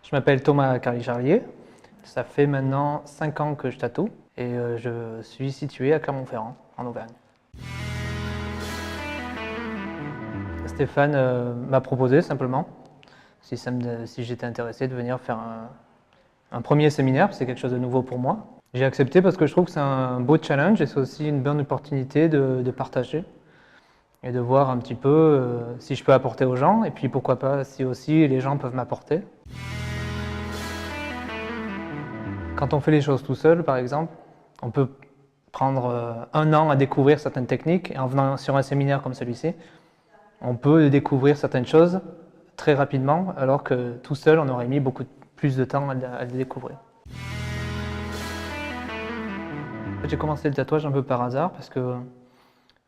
Je m'appelle Thomas Carly-Charlier, ça fait maintenant 5 ans que je tatoue et je suis situé à Clermont-Ferrand, en Auvergne. Stéphane m'a proposé simplement, si j'étais intéressé de venir faire un premier séminaire, c'est quelque chose de nouveau pour moi. J'ai accepté parce que je trouve que c'est un beau challenge et c'est aussi une bonne opportunité de partager et de voir un petit peu si je peux apporter aux gens et puis pourquoi pas si aussi les gens peuvent m'apporter. Quand on fait les choses tout seul, par exemple, on peut prendre 1 an à découvrir certaines techniques et en venant sur un séminaire comme celui-ci, on peut découvrir certaines choses très rapidement alors que tout seul, on aurait mis beaucoup plus de temps à les découvrir. J'ai commencé le tatouage un peu par hasard parce que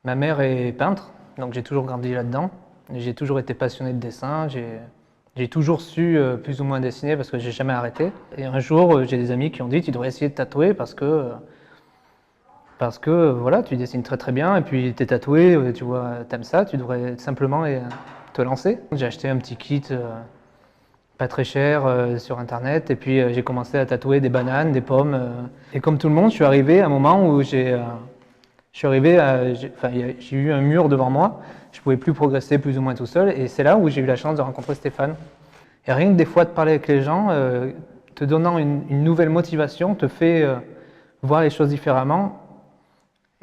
ma mère est peintre, donc j'ai toujours grandi là-dedans. J'ai toujours été passionné de dessin, j'ai toujours su plus ou moins dessiner parce que j'ai jamais arrêté. Et un jour, j'ai des amis qui ont dit tu devrais essayer de tatouer parce que voilà, tu dessines très très bien et puis tu es tatoué, tu vois, t'aimes ça, tu devrais simplement te lancer. J'ai acheté un petit kit pas très cher sur internet et puis j'ai commencé à tatouer des bananes, des pommes. Et comme tout le monde, je suis arrivé à un moment où j'ai eu un mur devant moi, je ne pouvais plus progresser plus ou moins tout seul et c'est là où j'ai eu la chance de rencontrer Stéphane. Et rien que des fois de parler avec les gens, te donnant une nouvelle motivation, te fait voir les choses différemment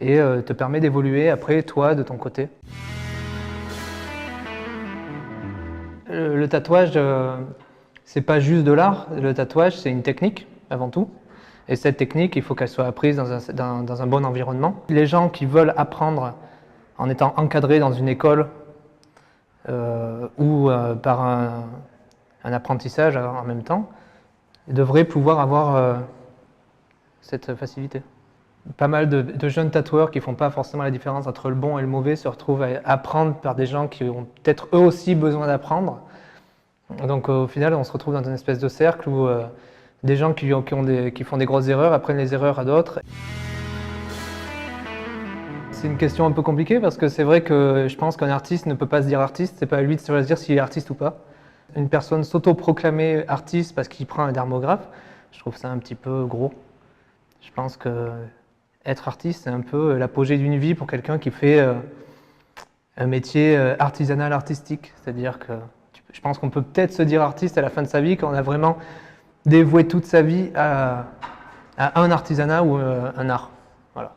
et te permet d'évoluer après toi de ton côté. Le tatouage, c'est pas juste de l'art, le tatouage c'est une technique avant tout. Et cette technique, il faut qu'elle soit apprise dans un bon environnement. Les gens qui veulent apprendre en étant encadrés dans une école ou par un apprentissage en même temps, devraient pouvoir avoir cette facilité. Pas mal de jeunes tatoueurs qui ne font pas forcément la différence entre le bon et le mauvais se retrouvent à apprendre par des gens qui ont peut-être eux aussi besoin d'apprendre. Donc au final, on se retrouve dans une espèce de cercle où des gens qui font des grosses erreurs apprennent les erreurs à d'autres. C'est une question un peu compliquée parce que c'est vrai que je pense qu'un artiste ne peut pas se dire artiste, c'est pas à lui de choisir s'il est artiste ou pas. Une personne s'auto-proclamer artiste parce qu'il prend un dermographe, je trouve ça un petit peu gros. Je pense que être artiste, c'est un peu l'apogée d'une vie pour quelqu'un qui fait un métier artisanal artistique. C'est-à-dire que je pense qu'on peut peut-être se dire artiste à la fin de sa vie quand on a vraiment dévoué toute sa vie à un artisanat ou un art. Voilà.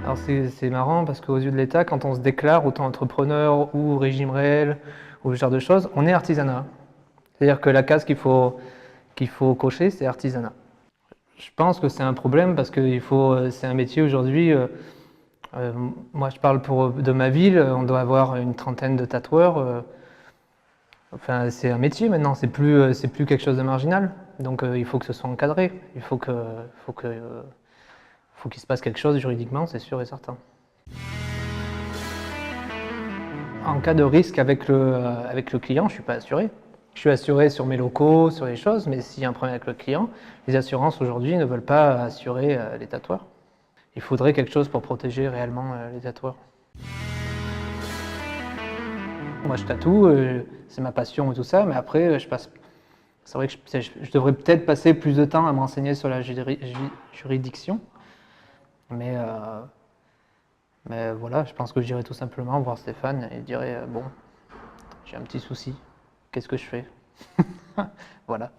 Alors c'est marrant parce qu'aux yeux de l'État, quand on se déclare auto-entrepreneur ou régime réel ou ce genre de choses, on est artisanat. C'est-à-dire que la case qu'il faut cocher, c'est artisanat. Je pense que c'est un problème parce que c'est un métier aujourd'hui. Moi, je parle de ma ville, on doit avoir une trentaine de tatoueurs. Enfin, c'est un métier maintenant, c'est plus quelque chose de marginal. Donc, il faut que ce soit encadré. Il faut qu'il se passe quelque chose juridiquement, c'est sûr et certain. En cas de risque avec le client, je ne suis pas assuré. Je suis assuré sur mes locaux, sur les choses, mais s'il y a un problème avec le client, les assurances aujourd'hui ne veulent pas assurer les tatoueurs. Il faudrait quelque chose pour protéger réellement les tatoueurs. Moi je tatoue, c'est ma passion et tout ça, mais après c'est vrai que je devrais peut-être passer plus de temps à me renseigner sur la juridiction. Mais voilà, je pense que j'irai tout simplement voir Stéphane et dirai bon, j'ai un petit souci, qu'est-ce que je fais? Voilà.